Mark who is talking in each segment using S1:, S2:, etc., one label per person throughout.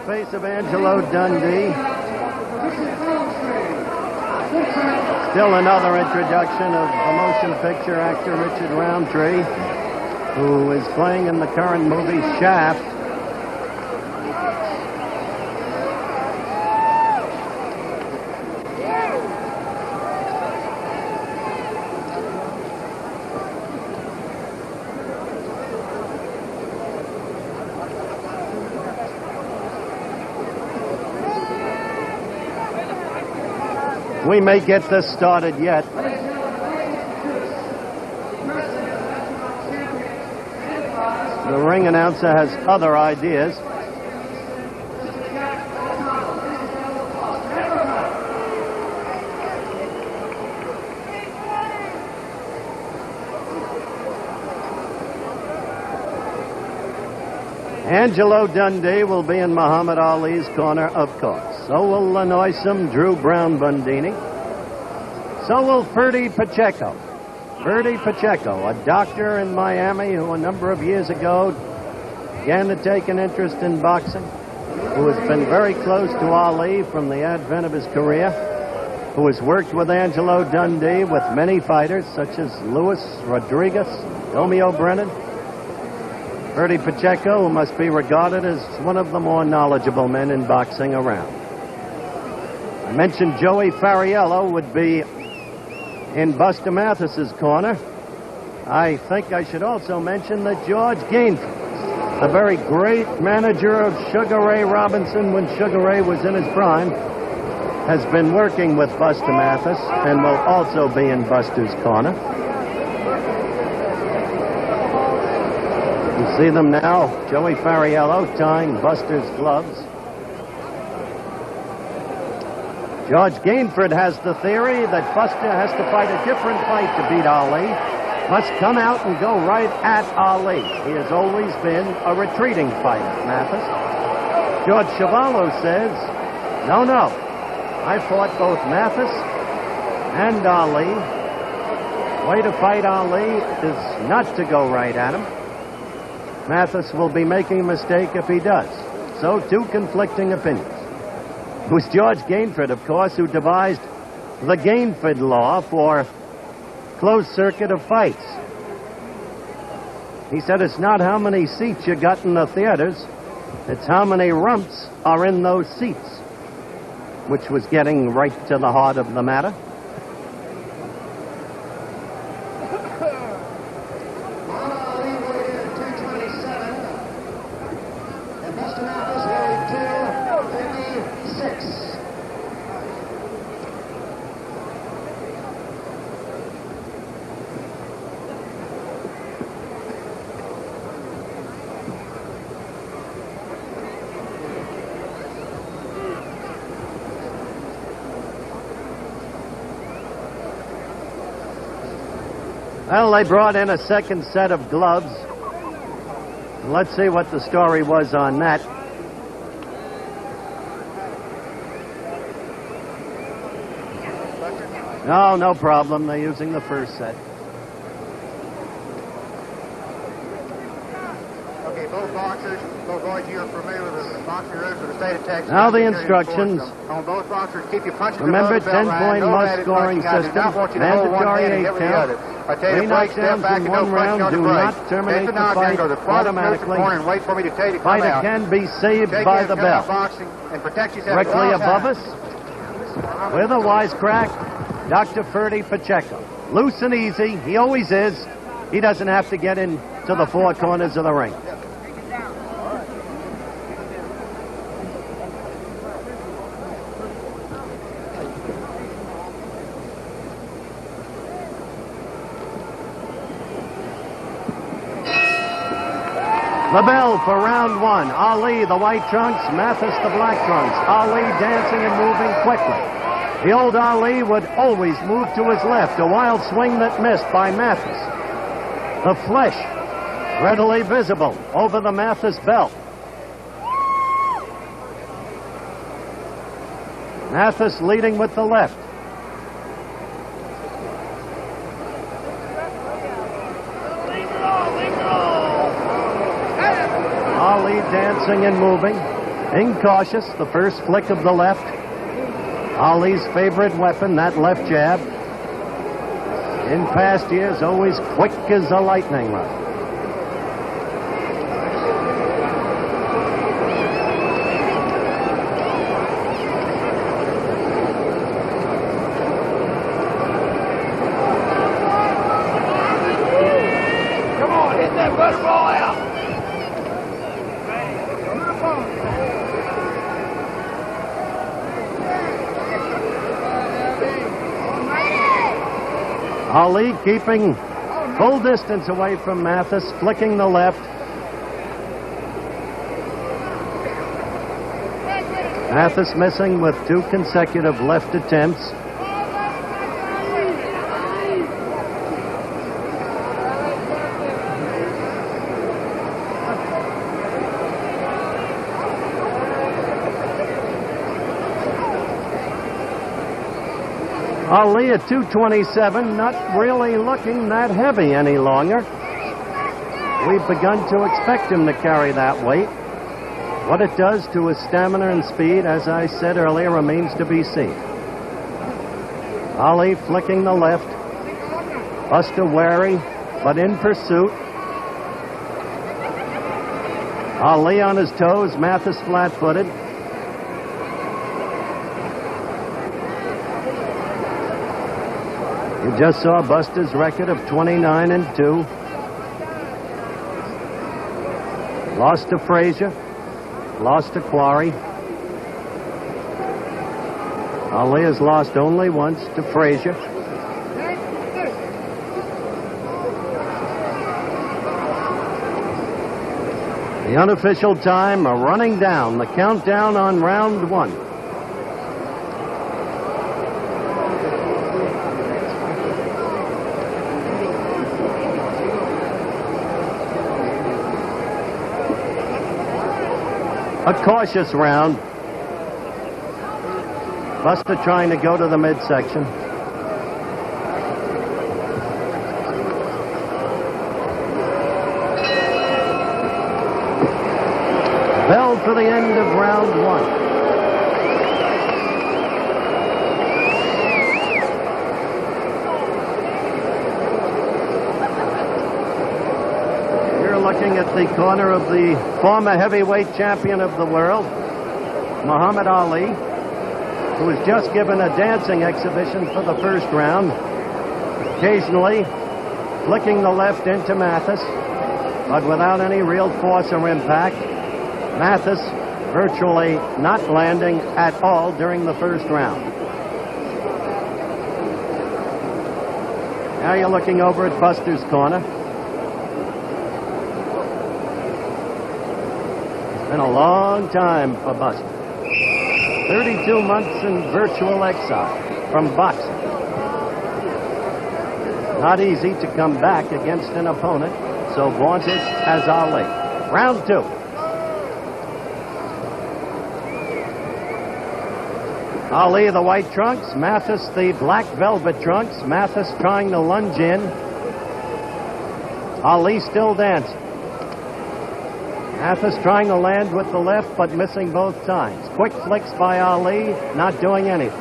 S1: face of Angelo Dundee. Still another introduction of the motion picture actor Richard Roundtree, who is playing in the current movie Shaft. We may get this started yet. The ring announcer has other ideas. Angelo Dundee will be in Muhammad Ali's corner, of course. So will the noisome Drew Brown Bundini. So will Ferdy Pacheco. Ferdy Pacheco, a doctor in Miami who a number of years ago began to take an interest in boxing, who has been very close to Ali from the advent of his career, who has worked with Angelo Dundee with many fighters such as Luis Rodriguez, Romeo Brennan. Ferdy Pacheco, who must be regarded as one of the more knowledgeable men in boxing around. I mentioned Joey Fariello would be in Buster Mathis's corner. I think I should also mention that George Gainford, the very great manager of Sugar Ray Robinson when Sugar Ray was in his prime, has been working with Buster Mathis and will also be in Buster's corner. You see them now, Joey Fariello tying Buster's gloves. George Gainford has the theory that Buster has to fight a different fight to beat Ali, must come out and go right at Ali. He has always been a retreating fighter, Mathis. George Chuvalo says, no, I fought both Mathis and Ali. Way to fight Ali is not to go right at him. Mathis will be making a mistake if he does. So, two conflicting opinions. It was George Gainford, of course, who devised the Gainford law for closed circuit of fights. He said it's not how many seats you got in the theaters, it's how many rumps are in those seats, which was getting right to the heart of the matter. Well, they brought in a second set of gloves. Let's see what the story was on that. No problem. They're using the first set.
S2: Okay, both boxers, both boys, you're familiar with the boxing rules of the state of Texas.
S1: Now the instructions.
S2: On both boxers, keep you punching
S1: Remember,
S2: the bell
S1: 10-point must scoring system. Mandatory 8 count. Three knockdowns in one round do not terminate the fight automatically. Fighter can be saved by the bell. Directly above us, with a wisecrack, Dr. Ferdy Pacheco. Loose and easy, he always is. He doesn't have to get into the four corners of the ring. The bell for round one. Ali, the white trunks, Mathis, the black trunks. Ali dancing and moving quickly. The old Ali would always move to his left, a wild swing that missed by Mathis. The flesh readily visible over the Mathis belt. Mathis leading with the left. Ali dancing and moving. Incautious, the first flick of the left. Ali's favorite weapon, that left jab. In past years, always quick as a lightning rod. Ali keeping full distance away from Mathis, flicking the left. Mathis missing with 2 consecutive left attempts. Ali at 227, not really looking that heavy any longer. We've begun to expect him to carry that weight. What it does to his stamina and speed, as I said earlier, remains to be seen. Ali flicking the left. Buster wary, but in pursuit. Ali on his toes, Mathis flat-footed. You just saw Buster's record of 29-2. Lost to Frazier. Lost to Quarry. Ali has lost only once to Frazier. The unofficial time running down. The countdown on round 1. A cautious round. Buster trying to go to the midsection. Bell for the end of round 1. Looking at the corner of the former heavyweight champion of the world, Muhammad Ali, who was just given a dancing exhibition for the first round, occasionally flicking the left into Mathis, but without any real force or impact. Mathis virtually not landing at all during the first round. Now you're looking over at Buster's corner. Been a long time for Buster. 32 months in virtual exile from boxing. Not easy to come back against an opponent so vaunted as Ali. Round 2. Ali the white trunks, Mathis the black velvet trunks. Mathis trying to lunge in. Ali still dancing. Mathis trying to land with the left, but missing both times. Quick flicks by Ali, not doing anything.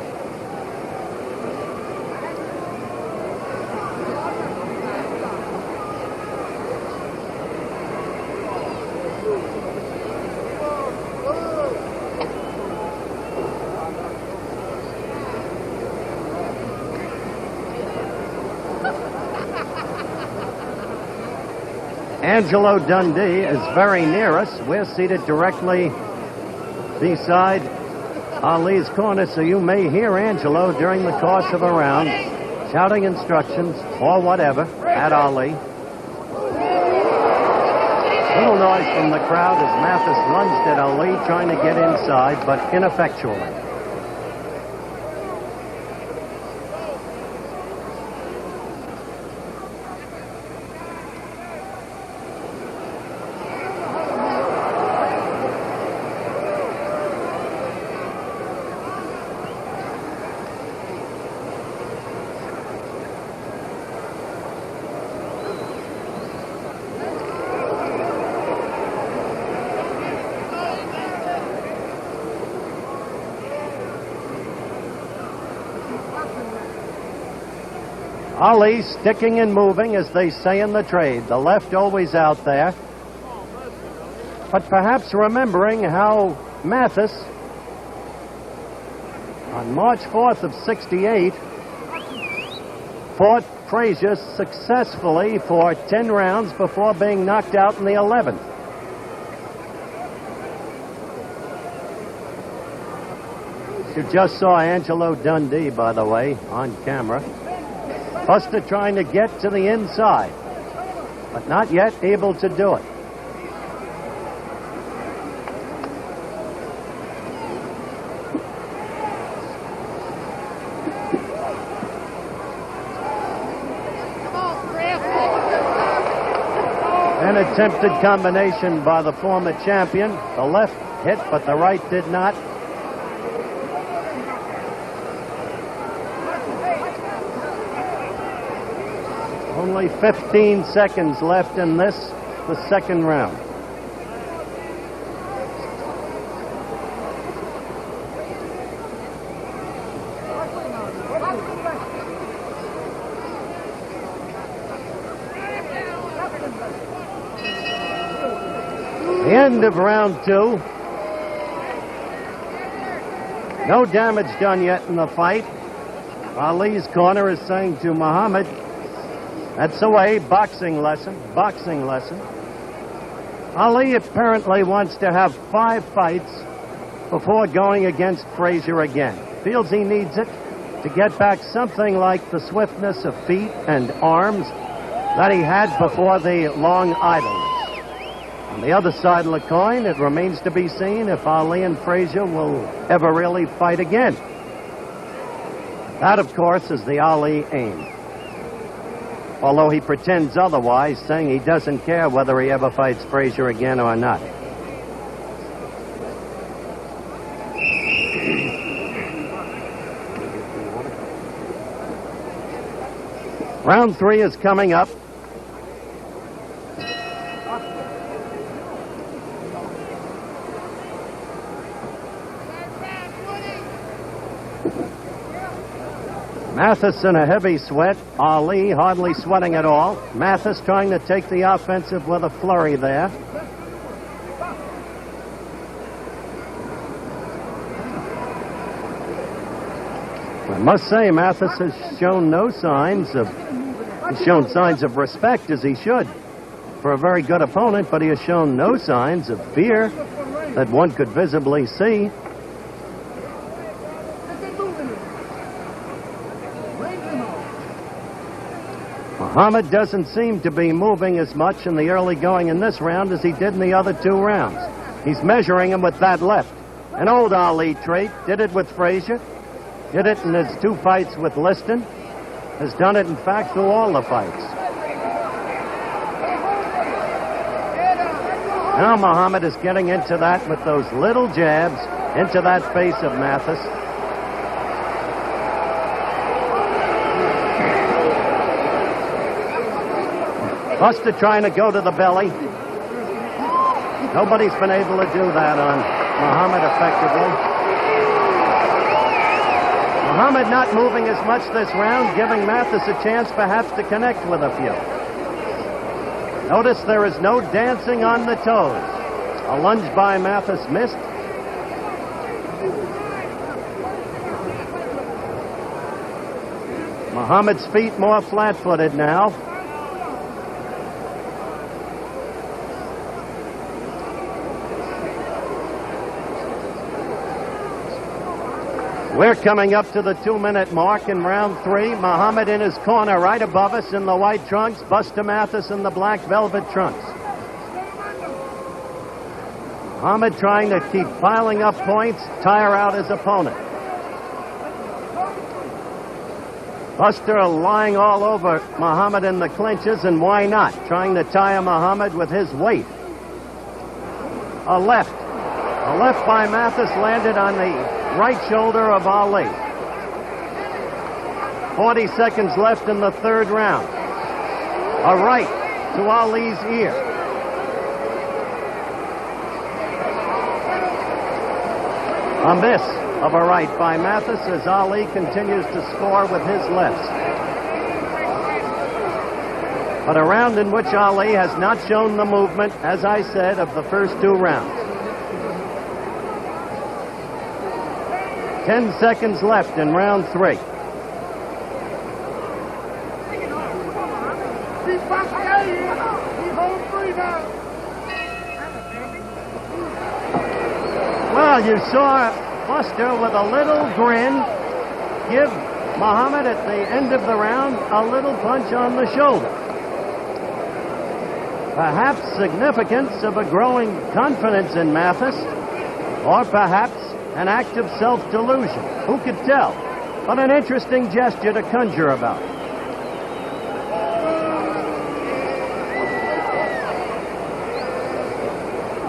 S1: Angelo Dundee is very near us. We're seated directly beside Ali's corner, so you may hear Angelo during the course of a round shouting instructions or whatever at Ali. Little noise from the crowd as Mathis lunged at Ali, trying to get inside, but ineffectually. Ali sticking and moving, as they say in the trade. The left always out there. But perhaps remembering how Mathis, on March 4th of '68, fought Frazier successfully for 10 rounds before being knocked out in the 11th. You just saw Angelo Dundee, by the way, on camera. Buster trying to get to the inside, but not yet able to do it. An attempted combination by the former champion. The left hit, but the right did not. Only 15 seconds left in this, the second round. The end of round two. No damage done yet in the fight. Ali's corner is saying to Muhammad, that's the way, boxing lesson, boxing lesson. Ali apparently wants to have 5 fights before going against Frazier again. Feels he needs it to get back something like the swiftness of feet and arms that he had before the long idleness. On the other side of the coin, it remains to be seen if Ali and Frazier will ever really fight again. That, of course, is the Ali aim. Although he pretends otherwise, saying he doesn't care whether he ever fights Frazier again or not. Round 3 is coming up. Mathis in a heavy sweat. Ali hardly sweating at all. Mathis trying to take the offensive with a flurry there. I must say, Mathis has shown no signs of... He's shown signs of respect, as he should, for a very good opponent, but he has shown no signs of fear that one could visibly see. Muhammad doesn't seem to be moving as much in the early going in this round as he did in the other 2 rounds. He's measuring him with that left. An old Ali trait. Did it with Frazier. Did it in his 2 fights with Liston. Has done it, in fact, through all the fights. Now Muhammad is getting into that with those little jabs into that face of Mathis. Buster trying to go to the belly. Nobody's been able to do that on Muhammad effectively. Muhammad not moving as much this round, giving Mathis a chance perhaps to connect with a few. Notice there is no dancing on the toes. A lunge by Mathis missed. Muhammad's feet more flat-footed now. We're coming up to the 2-minute mark in round 3. Muhammad in his corner right above us in the white trunks. Buster Mathis in the black velvet trunks. Muhammad trying to keep piling up points, tire out his opponent. Buster lying all over Muhammad in the clinches, and why not? Trying to tire Muhammad with his weight. A left by Mathis landed on the right shoulder of Ali. 40 seconds left in the 3rd round. A right to Ali's ear. A miss of a right by Mathis as Ali continues to score with his lefts. but a round in which Ali has not shown the movement, as I said, of the first 2 rounds. 10 seconds left in round 3. Well, you saw Buster with a little grin give Muhammad at the end of the round a little punch on the shoulder. Perhaps significance of a growing confidence in Mathis, or perhaps an act of self-delusion. Who could tell? But an interesting gesture to conjure about.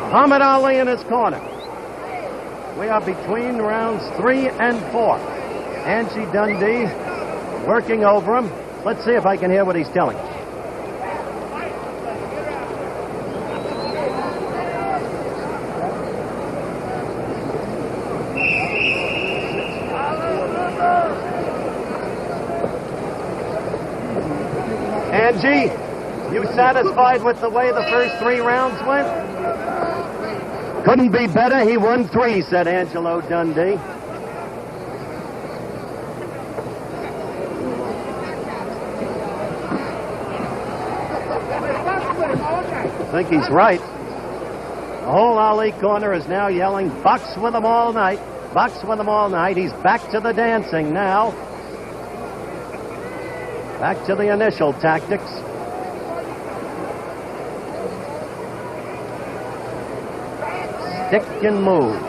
S1: Muhammad Ali in his corner. We are between rounds 3 and 4. Angie Dundee working over him. Let's see if I can hear what he's telling us. Angie, you satisfied with the way the first 3 rounds went? Couldn't be better. He won 3, said Angelo Dundee. I think he's right. The whole Ali corner is now yelling, box with them all night. Box with them all night. He's back to the dancing now. Back to the initial tactics. Stick and move.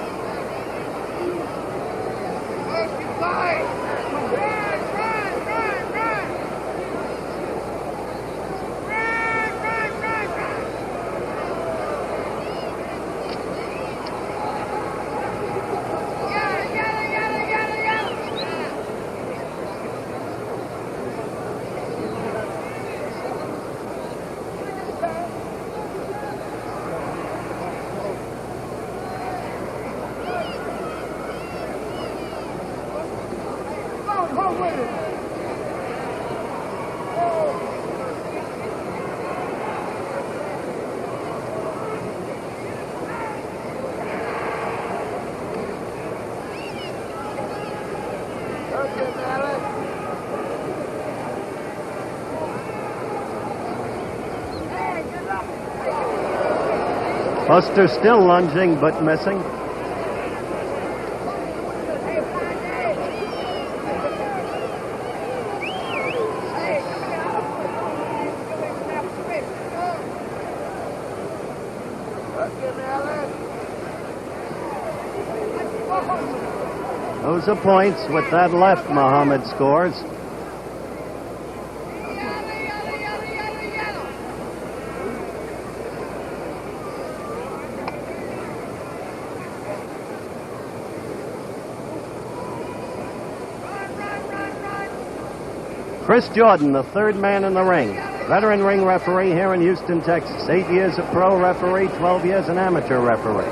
S1: Buster still lunging but missing. Those are points. With that left, Muhammad scores. Chris Jordan, the 3rd man in the ring. Veteran ring referee here in Houston, Texas. 8 years a pro referee, 12 years an amateur referee.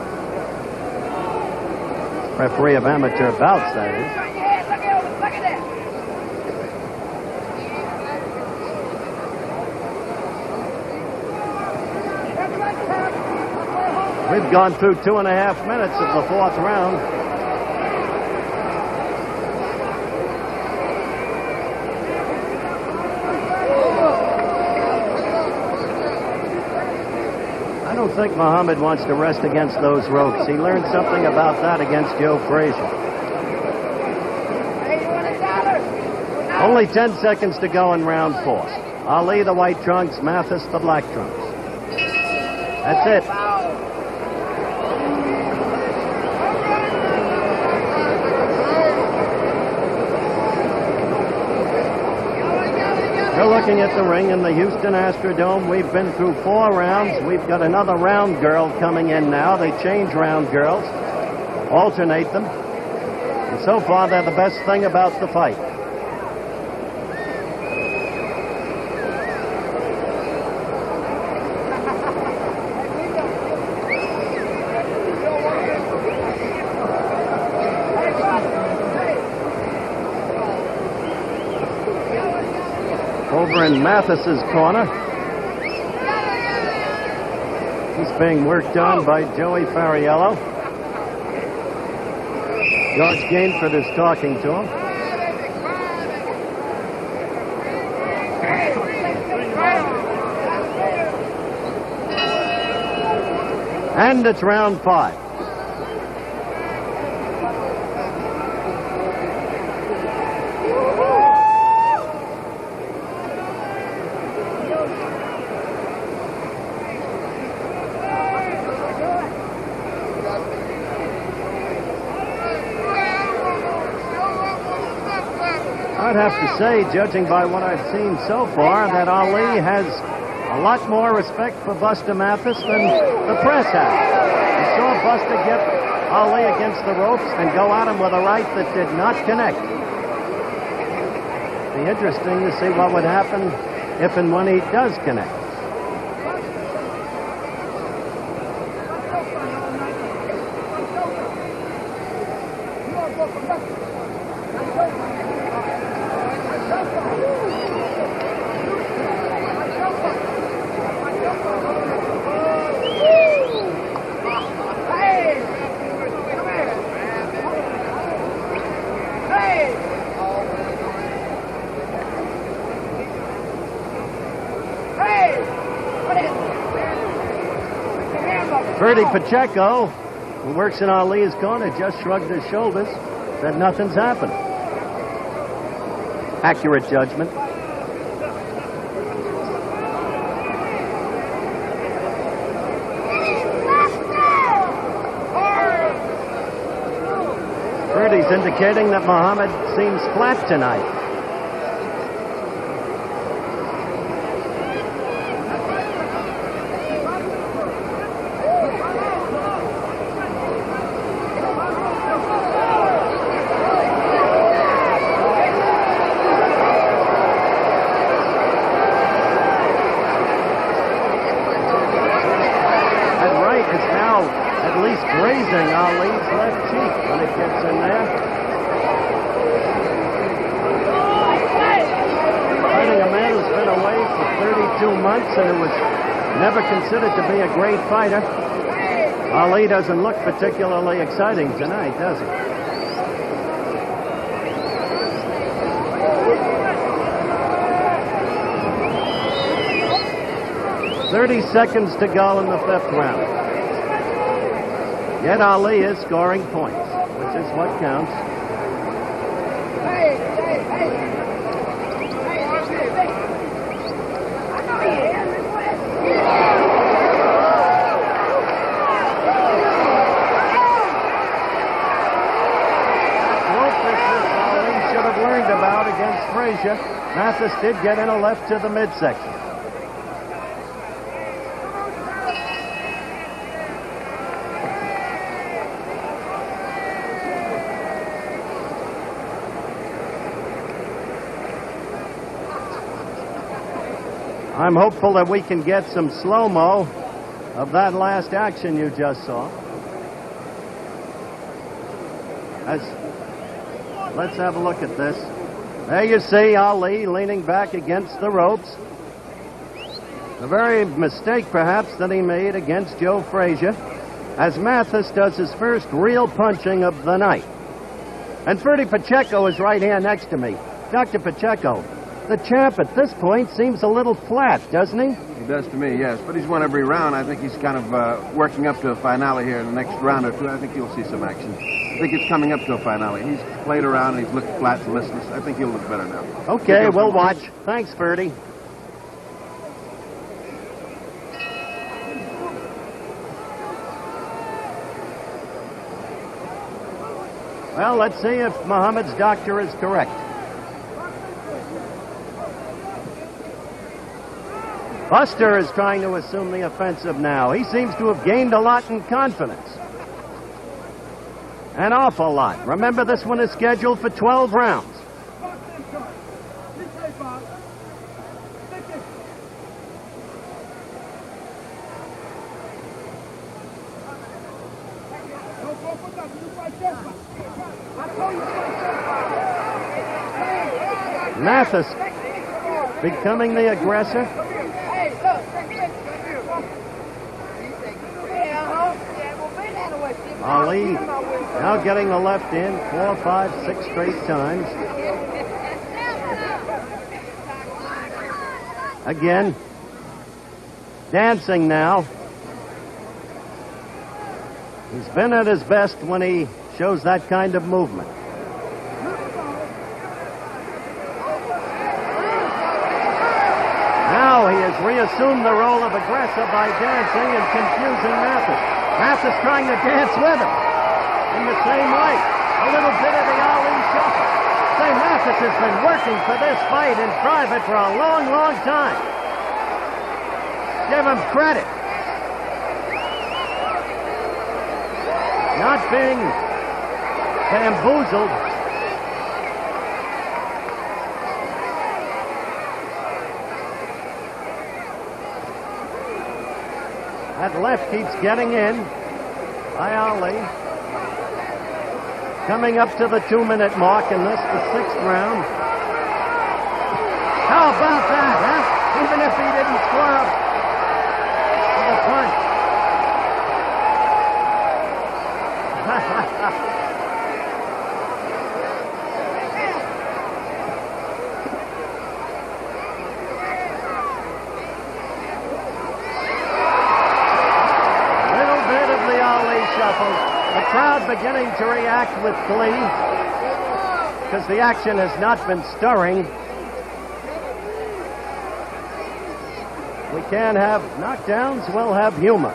S1: Referee of amateur bouts, that is. We've gone through 2.5 minutes of the 4th round. I don't think Muhammad wants to rest against those ropes. He learned something about that against Joe Frazier. Only 10 seconds to go in round 4. Ali the white trunks, Mathis the black trunks. That's it. We're looking at the ring in the Houston Astrodome. We've been through 4 rounds. We've got another round girl coming in now. They change round girls, alternate them. And so far, they're the best thing about the fight. Over in Mathis's corner, He's being worked on by Joey Fariello. George Gainford is talking to him. And it's round 5. I'd have to say, judging by what I've seen so far, that Ali has a lot more respect for Buster Mathis than the press has. You saw Buster get Ali against the ropes and go at him with a right that did not connect. Be interesting to see what would happen if and when he does connect. Verdi Pacheco, who works in Ali's corner, just shrugged his shoulders, said nothing's happened. Accurate judgment. Verdi's indicating that Muhammad seems flat tonight. Grazing Ali's left cheek when it gets in there. Fighting a man who's been away for 32 months and who was never considered to be a great fighter. Ali doesn't look particularly exciting tonight, does he? "30 seconds to go in the 5th round. Yet Ali is scoring points, which is what counts. Ali should have learned about against Frazier. Mathis did get in a left to the midsection. I'm hopeful that we can get some slow-mo of that last action you just saw. Let's have a look at this. There you see Ali leaning back against the ropes. The very mistake, perhaps, that he made against Joe Frazier, as Mathis does his first real punching of the night. And Ferdy Pacheco is right here next to me. Dr. Pacheco, the champ at this point seems a little flat, doesn't he?
S3: He does to me, yes. But he's won every round. I think he's kind of working up to a finale here in the next round or two. I think you'll see some action. I think it's coming up to a finale. He's played around and he's looked flat and listless. I think he'll look better now.
S1: Okay, we'll watch. Thanks, Ferdy. Well, let's see if Muhammad's doctor is correct. Buster is trying to assume the offensive now. He seems to have gained a lot in confidence. An awful lot. Remember, this one is scheduled for 12 rounds. Mathis becoming the aggressor. Ali now getting the left in 4, 5, 6 straight times. Again, dancing now. He's been at his best when he shows that kind of movement. Now he has reassumed the role of aggressor by dancing and confusing Mathis. Mathis trying to dance with him in the same way. A little bit of the Ali shuffle. Say, Mathis has been working for this fight in private for a long, long time. Give him credit. Not being bamboozled. That left keeps getting in by Ali. Coming up to the 2-minute mark in this, the 6th round. How about that, huh? Even if he didn't score up with a punch. Little bit of the Ali shuffle. The crowd beginning to react with glee because the action has not been stirring. We can't have knockdowns, we'll have humor.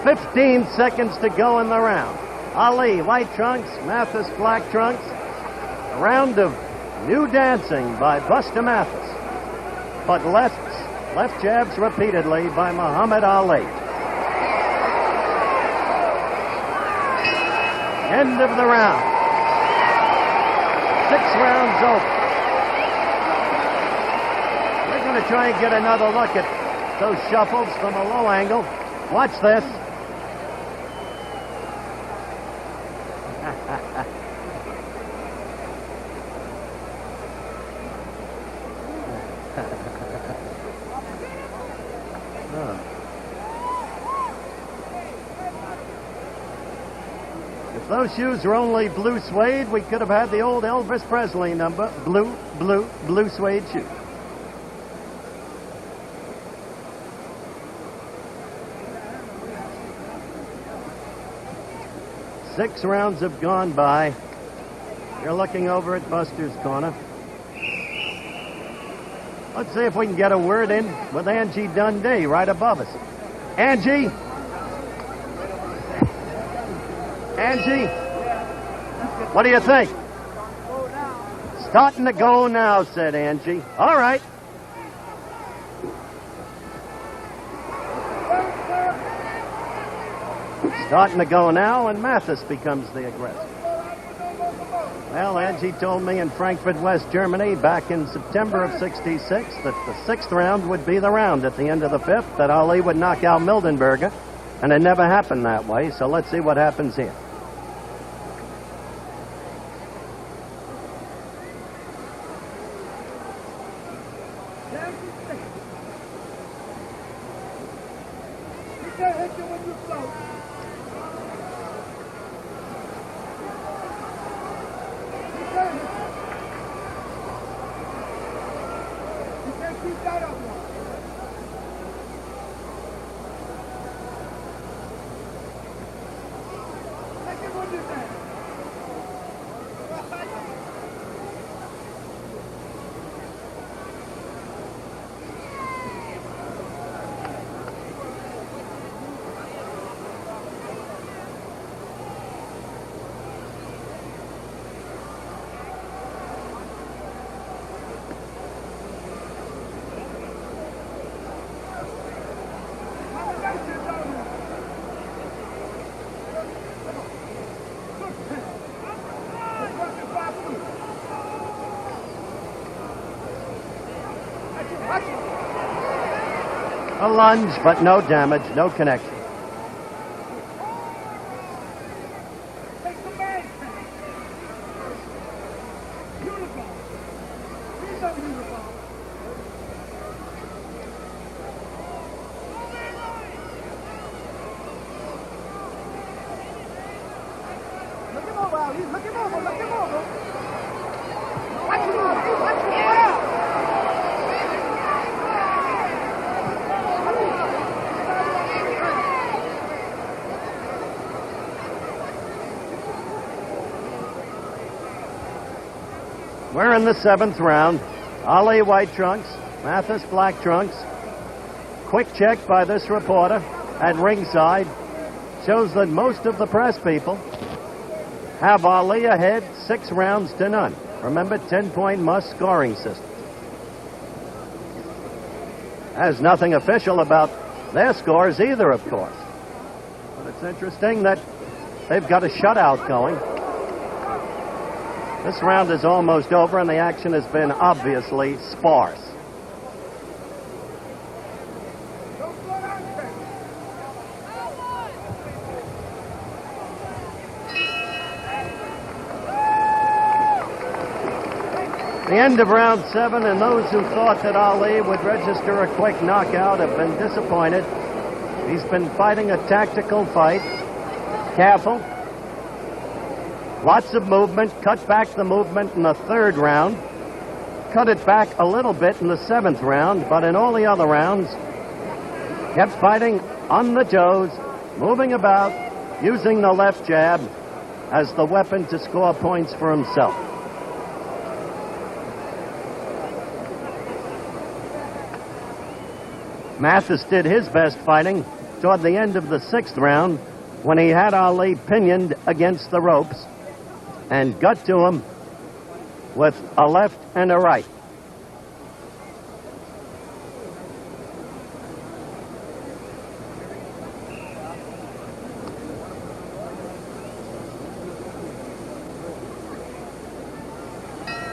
S1: "15 seconds to go in the round. Ali, white trunks, Mathis, black trunks. A round of new dancing by Buster Mathis, but left jabs repeatedly by Muhammad Ali. End of the round. 6 rounds over. We're going to try and get another look at those shuffles from a low angle. Watch this. If those shoes were only blue suede, we could have had the old Elvis Presley number, blue suede shoes. Six rounds have gone by. You're looking over at Buster's corner. Let's see if we can get a word in with Angie Dundee right above us. Angie? Angie? What do you think? Starting to go now, said Angie. All right. Starting to go now, and Mathis becomes the aggressor. Well, Angie told me in Frankfurt, West Germany, back in September of '66, that the 6th round would be the round at the end of the 5th, that Ali would knock out Mildenberger, and it never happened that way, so let's see what happens here. A lunge, but no damage, no connection. We're in the 7th round. Ali white trunks, Mathis black trunks. Quick check by this reporter at ringside shows that most of the press people have Ali ahead 6 rounds to none. Remember, 10-point must scoring system. Has nothing official about their scores either, of course. But it's interesting that they've got a shutout going. This round is almost over, and the action has been obviously sparse. The end of round 7, and those who thought that Ali would register a quick knockout have been disappointed. He's been fighting a tactical fight. Careful. Lots of movement. Cut back the movement in the 3rd round. Cut it back a little bit in the 7th round, but in all the other rounds, kept fighting on the toes, moving about, using the left jab as the weapon to score points for himself. Mathis did his best fighting toward the end of the 6th round when he had Ali pinioned against the ropes and got to him with a left and a right.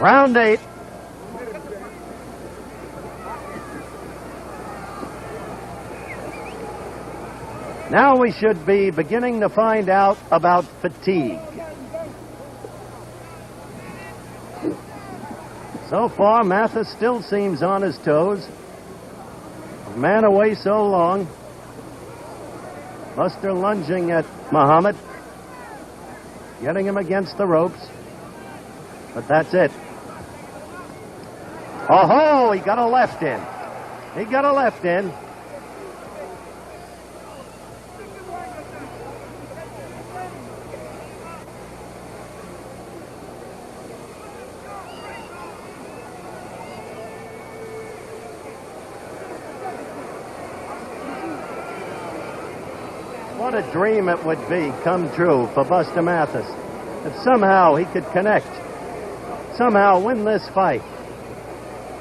S1: Round 8. Now we should be beginning to find out about fatigue. So far, Mathis still seems on his toes. A man away so long. Buster lunging at Muhammad, getting him against the ropes. But that's it. Oh-ho! He got a left in. He got a left in. What a dream it would be come true for Buster Mathis if somehow he could connect, somehow win this fight,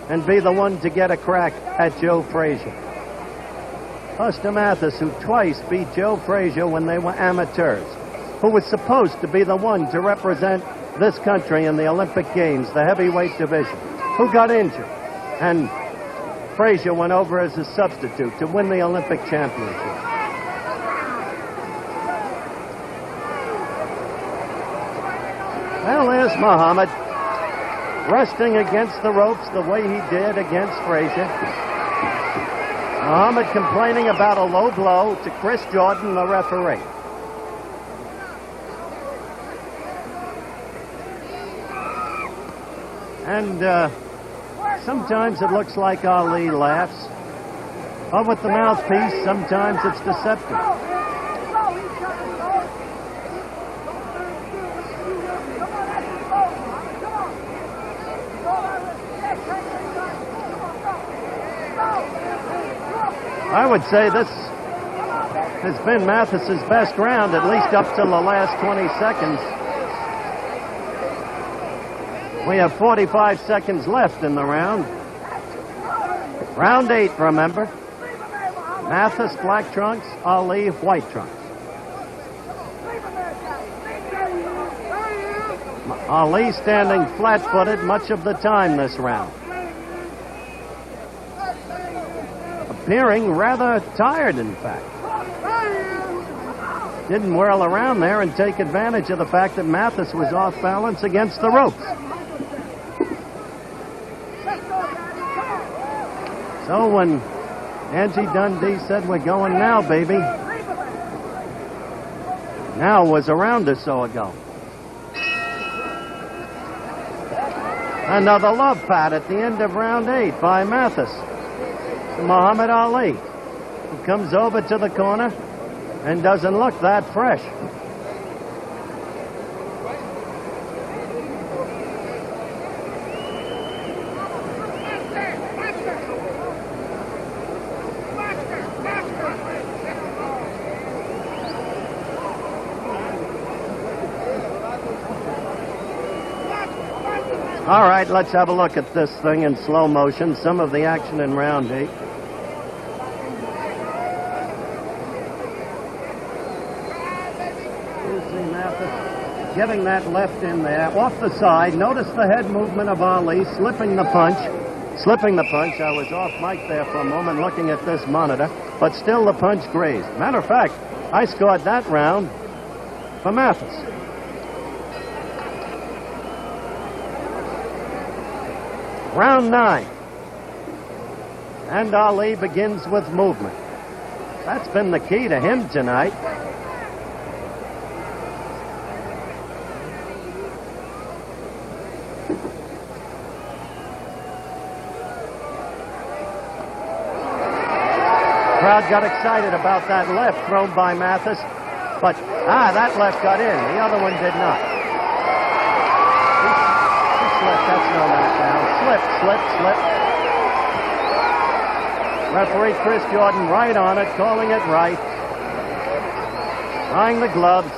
S1: and be the one to get a crack at Joe Frazier. Buster Mathis, who twice beat Joe Frazier when they were amateurs, who was supposed to be the one to represent this country in the Olympic Games, the heavyweight division, who got injured, and Frazier went over as a substitute to win the Olympic championship. Well, there's Muhammad, resting against the ropes the way he did against Frazier. Muhammad complaining about a low blow to Chris Jordan, the referee. And sometimes it looks like Ali laughs. But with the mouthpiece, sometimes it's deceptive. I would say this has been Mathis's best round, at least up till the last 20 seconds. We have 45 seconds left in the round. Round 8, remember. Mathis, black trunks, Ali, white trunks. Ali standing flat-footed much of the time this round. Appearing rather tired, in fact. Didn't whirl around there and take advantage of the fact that Mathis was off balance against the ropes. So when Angie Dundee said, "We're going now, baby," now was a round or so ago. Another love pat at the end of round 8 by Mathis to Muhammad Ali, who comes over to the corner and doesn't look that fresh. All right, let's have a look at this thing in slow motion, some of the action in round 8. You see Mathis getting that left in there, off the side. Notice the head movement of Ali, slipping the punch. I was off mic there for a moment looking at this monitor, but still the punch grazed. Matter of fact, I scored that round for Mathis. Round 9. And Ali begins with movement. That's been the key to him tonight. Crowd got excited about that left thrown by Mathis, but that left got in. The other one did not. He slipped. That's no knockdown. Slip. Referee Chris Jordan right on it, calling it right. Trying the gloves.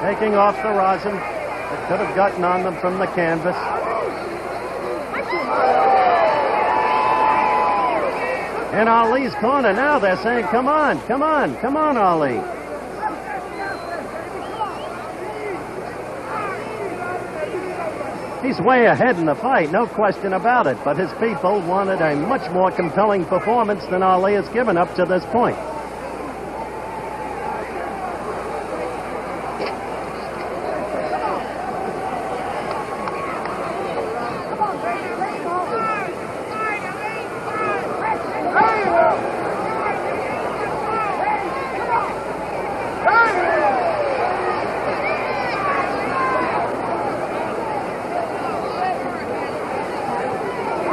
S1: Taking off the rosin that could have gotten on them from the canvas. In Ali's corner now, they're saying, come on, Ali. He's way ahead in the fight, no question about it, but his people wanted a much more compelling performance than Ali has given up to this point.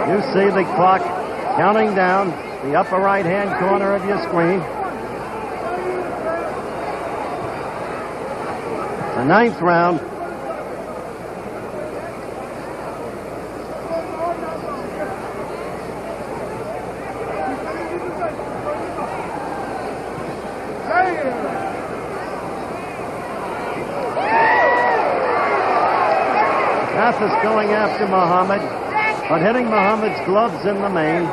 S1: You see the clock counting down the upper right-hand corner of your screen. The 9th round. Mathis going after Muhammad, but hitting Muhammad's gloves in the main.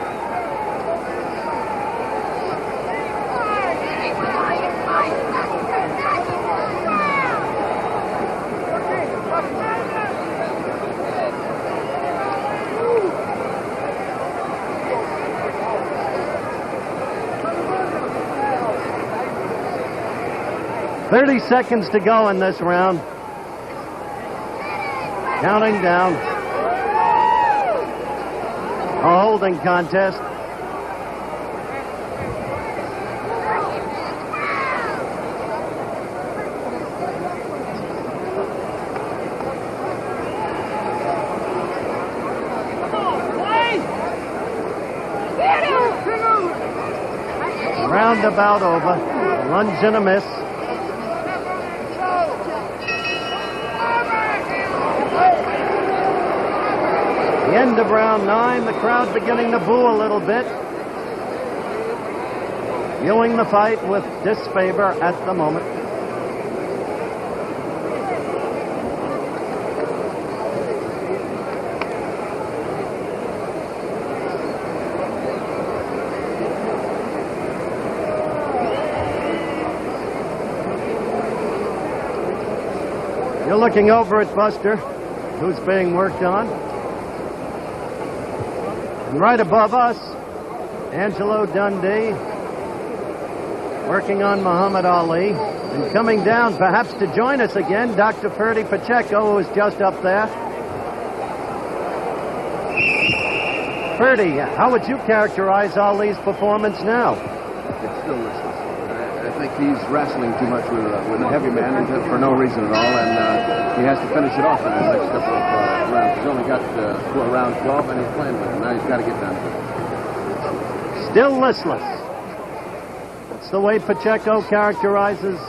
S1: "30 seconds to go in this round. Counting down. A holding contest. Round about over. A lunge and a miss. The end of round 9, the crowd beginning to boo a little bit. Viewing the fight with disfavor at the moment. You're looking over at Buster, who's being worked on. And right above us, Angelo Dundee working on Muhammad Ali. And coming down, perhaps to join us again, Dr. Ferdy Pacheco, who is just up there. Ferdy, how would you characterize Ali's performance now?
S3: It's still listless. I think he's wrestling too much with a heavy man for no reason at all, and he has to finish it off in the next couple of rounds. He's only got to around 12, and he's playing with him. Now he's got to get done.
S1: Still listless. That's the way Pacheco characterizes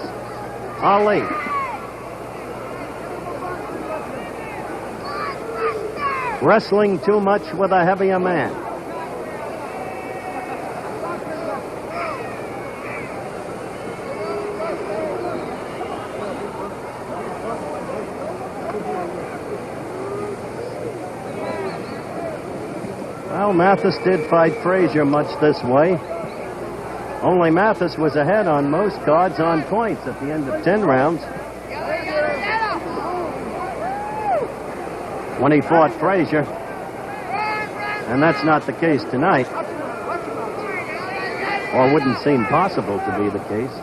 S1: Ali. Wrestling too much with a heavier man. Well, Mathis did fight Frazier much this way. Only Mathis was ahead on most cards on points at the end of 10 rounds. When he fought Frazier. And that's not the case tonight. Or wouldn't seem possible to be the case.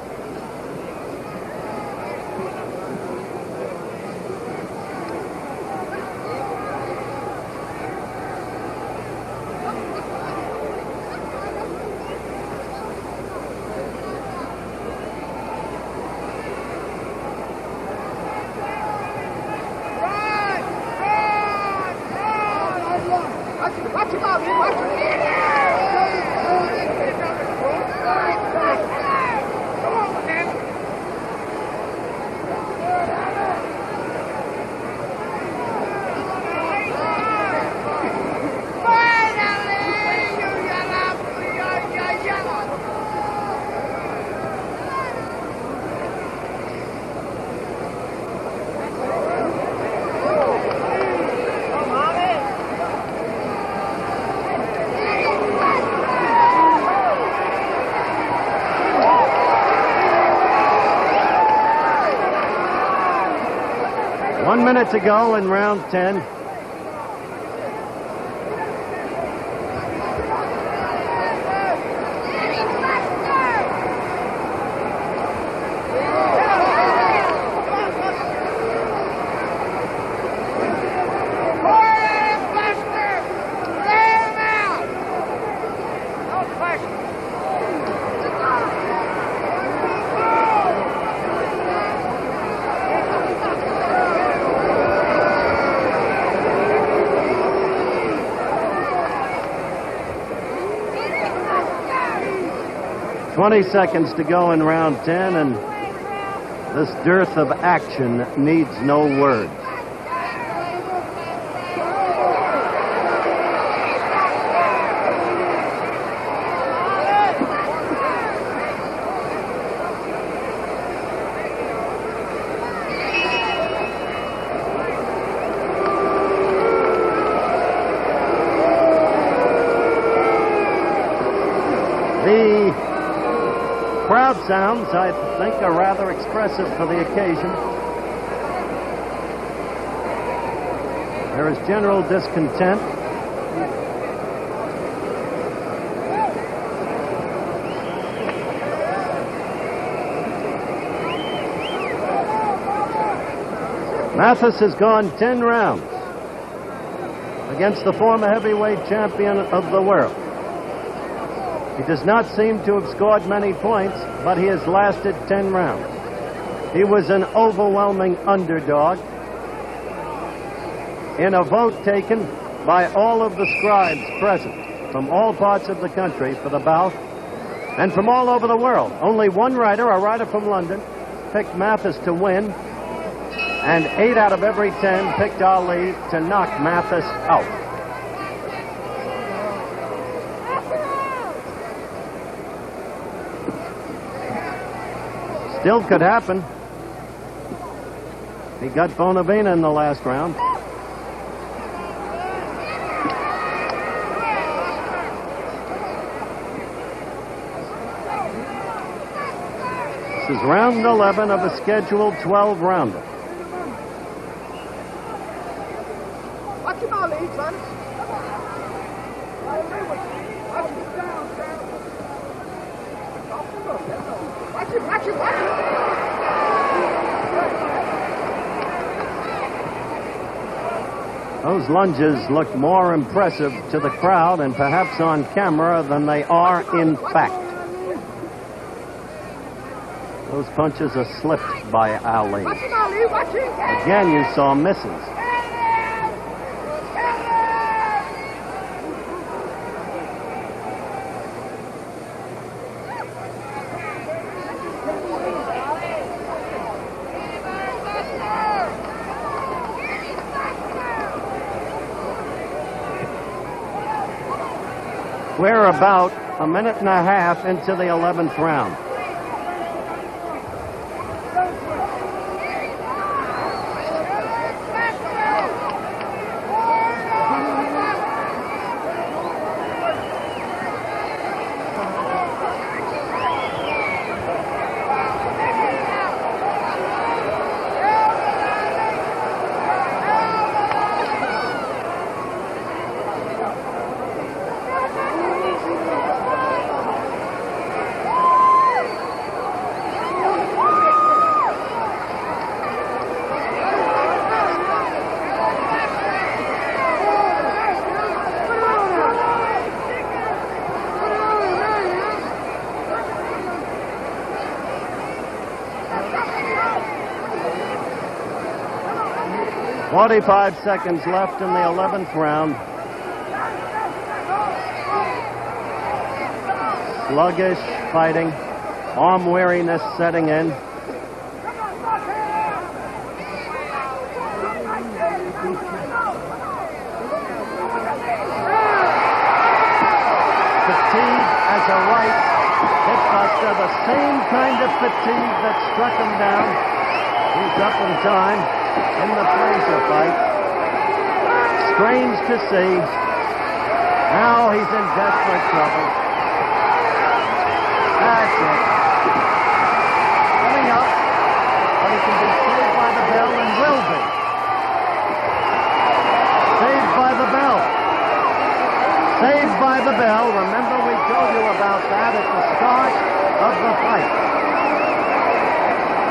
S1: To go in round 10. "20 seconds to go in round 10, and this dearth of action needs no words. The crowd sounds, I think, are rather expressive for the occasion. There is general discontent. Mathis has gone 10 rounds against the former heavyweight champion of the world. He does not seem to have scored many points, but he has lasted 10 rounds. He was an overwhelming underdog in a vote taken by all of the scribes present from all parts of the country for the bout and from all over the world. Only one writer, a writer from London, picked Mathis to win, and 8 out of every 10 picked Ali to knock Mathis out. Still could happen. He got Bonavena in the last round. This is round 11 of a scheduled 12-rounder.
S2: Watch him out, Lee, son. Watch him.
S1: Those lunges look more impressive to the crowd and perhaps on camera than they are in fact. Those punches are slipped by Ali. Again, you saw misses. We're about a minute and a half into the 11th round. "45 seconds left in the 11th round. Sluggish fighting, arm weariness setting in. Fatigue as a right hit buster, the same kind of fatigue that struck him down. He's up in time in the Fraser fight. Strange to see. Now he's in desperate trouble. That's it. Coming up, but he can be saved by the bell and will be. Saved by the bell. Saved by the bell. Remember we told you about that at the start of the fight.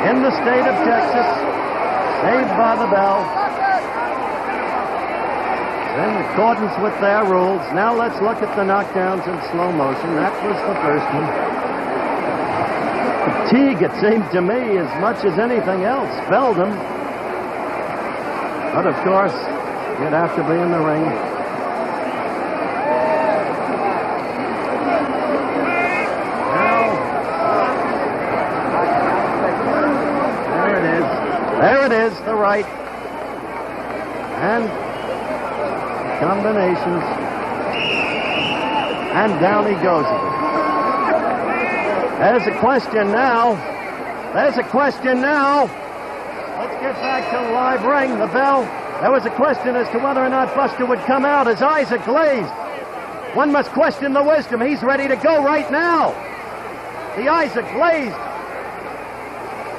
S1: In the state of Texas, saved by the bell. In accordance with their rules. Now let's look at the knockdowns in slow motion. That was the first one. Fatigue, it seemed to me, as much as anything else, felled him. But of course, you'd have to be in the ring. There it is, the right. And combinations. And down he goes again. There's a question now. There's a question now. Let's get back to the live ring, the bell. There was a question as to whether or not Buster would come out. His eyes are glazed. One must question the wisdom. He's ready to go right now. The eyes are glazed.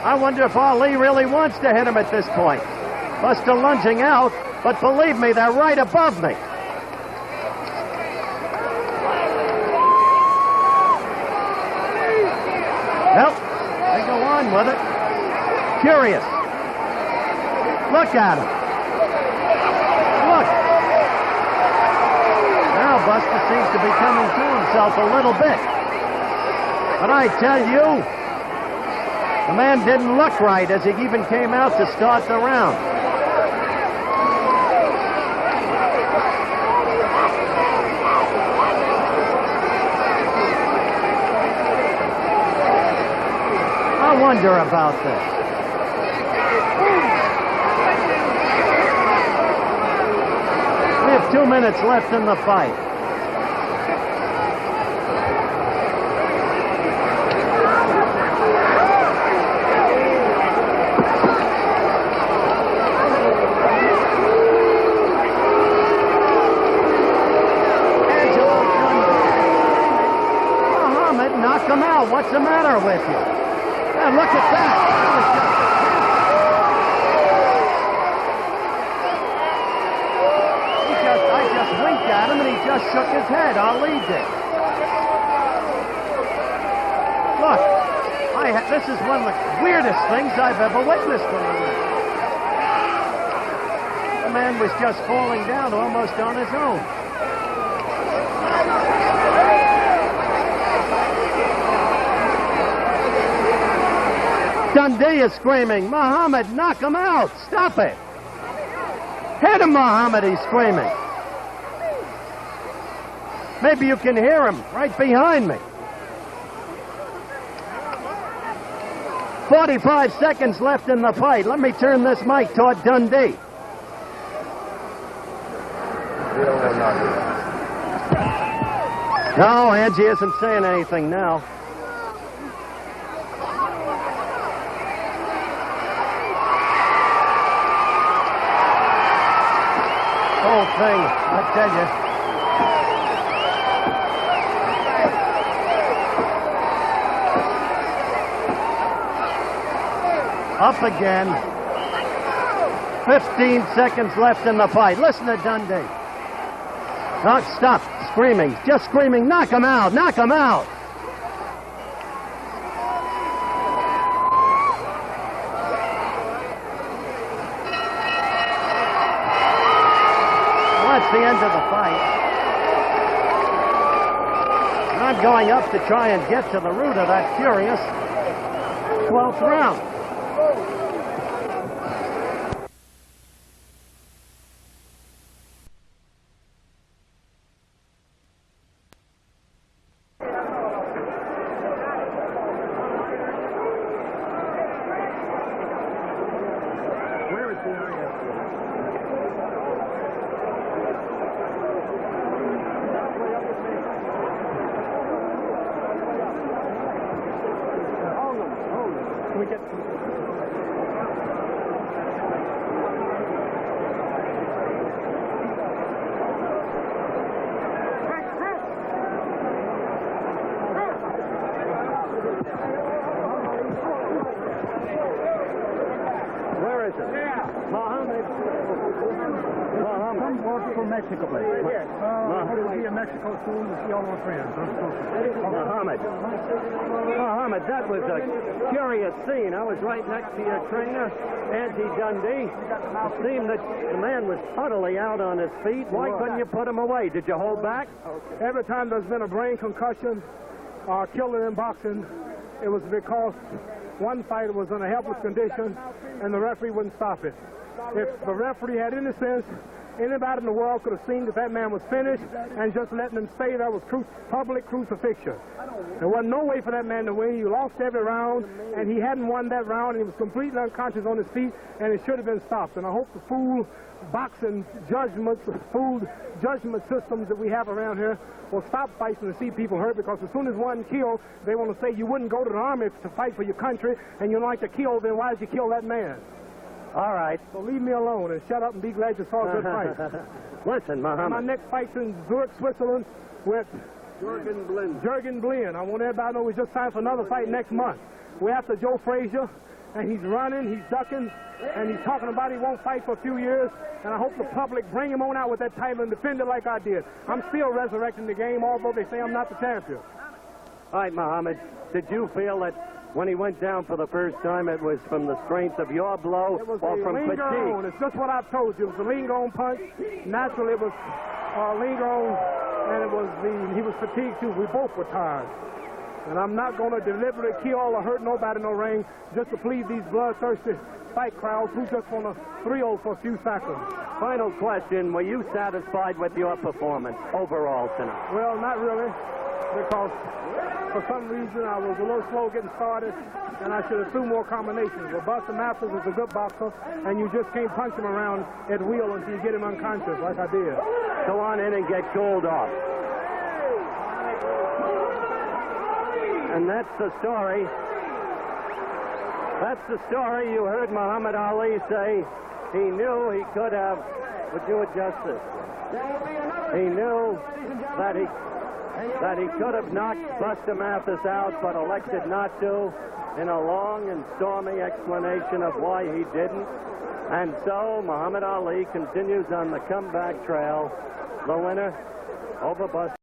S1: I wonder if Ali really wants to hit him at this point. Buster lunging out, but believe me, they're right above me. Well, they go on with it. Curious. Look at him. Look. Now Buster seems to be coming to himself a little bit. But I tell you, the man didn't look right as he even came out to start the round. I wonder about this. We have 2 minutes left in the fight. Come out. What's the matter with you? Yeah, look at that. I just winked at him and he just shook his head. Ali did. Look, this is one of the weirdest things I've ever witnessed in the ring. man was just falling down almost on his own. Dundee is screaming, Muhammad, knock him out. Stop it. Hit him, Muhammad, he's screaming. Maybe you can hear him right behind me. 45 seconds left in the fight. Let me turn this mic toward Dundee. No, Angie isn't saying anything now. Whole thing, I tell you. Up again. 15 seconds left in the fight. Listen to Dundee. No, stop screaming. Just screaming, knock him out, knock him out. Well, that's the end of the fight. I'm going up to try and get to the root of that curious 12th round.
S4: Mexico. We'll be in Mexico soon to see all our friends.
S1: Muhammad, that was a curious scene. I was right next to your trainer, Angie Dundee. It seemed that the man was totally out on his feet. Why couldn't you put him away? Did you hold back?
S4: Every time there's been a brain concussion or killer in boxing, it was because one fighter was in a helpless condition and the referee wouldn't stop it. If the referee had any sense, anybody in the world could have seen that man was finished and just letting him stay there was public crucifixion. There wasn't no way for that man to win. He lost every round, and he hadn't won that round, and he was completely unconscious on his feet, and it should have been stopped. And I hope the fool boxing judgments, fool judgment systems that we have around here will stop fighting to see people hurt, because as soon as one killed, they want to say you wouldn't go to the army to fight for your country, and you don't like to kill, then why did you kill that man?
S1: All right.
S4: So leave me alone and shut up and be glad you saw a good fight.
S1: Listen, Muhammad.
S4: My next fight's in Zurich, Switzerland with
S3: Jürgen
S4: Blin. I want everybody to know we just signed for another fight next month. We're after Joe Frazier, and he's running, he's ducking, and he's talking about he won't fight for a few years, and I hope the public bring him on out with that title and defend it like I did. I'm still resurrecting the game, although they say I'm not the champion.
S1: All right, Muhammad, did you feel that when he went down for the first time, it was from the strength of your blow or from fatigue?
S4: On. It's just what I've told you. It was a linger-on punch. Naturally, it was linger-on, and he was fatigued, too. We both were tired. And I'm not going to deliberately kill or hurt nobody in the ring just to please these bloodthirsty fight crowds who just want to thrill for a few seconds.
S1: Final question. Were you satisfied with your performance overall tonight?
S4: Well, not really, because for some reason I was a little slow getting started, and I should have threw more combinations. But Buster Mathis is a good boxer, and you just can't punch him around at will until you get him unconscious, like I did.
S1: Go on in and get cooled off. And that's the story. That's the story. You heard Muhammad Ali say he knew he could have. Would you adjust this? He knew that he could have knocked Buster Mathis out, but elected not to, in a long and stormy explanation of why he didn't. And so Muhammad Ali continues on the comeback trail. The winner over Buster.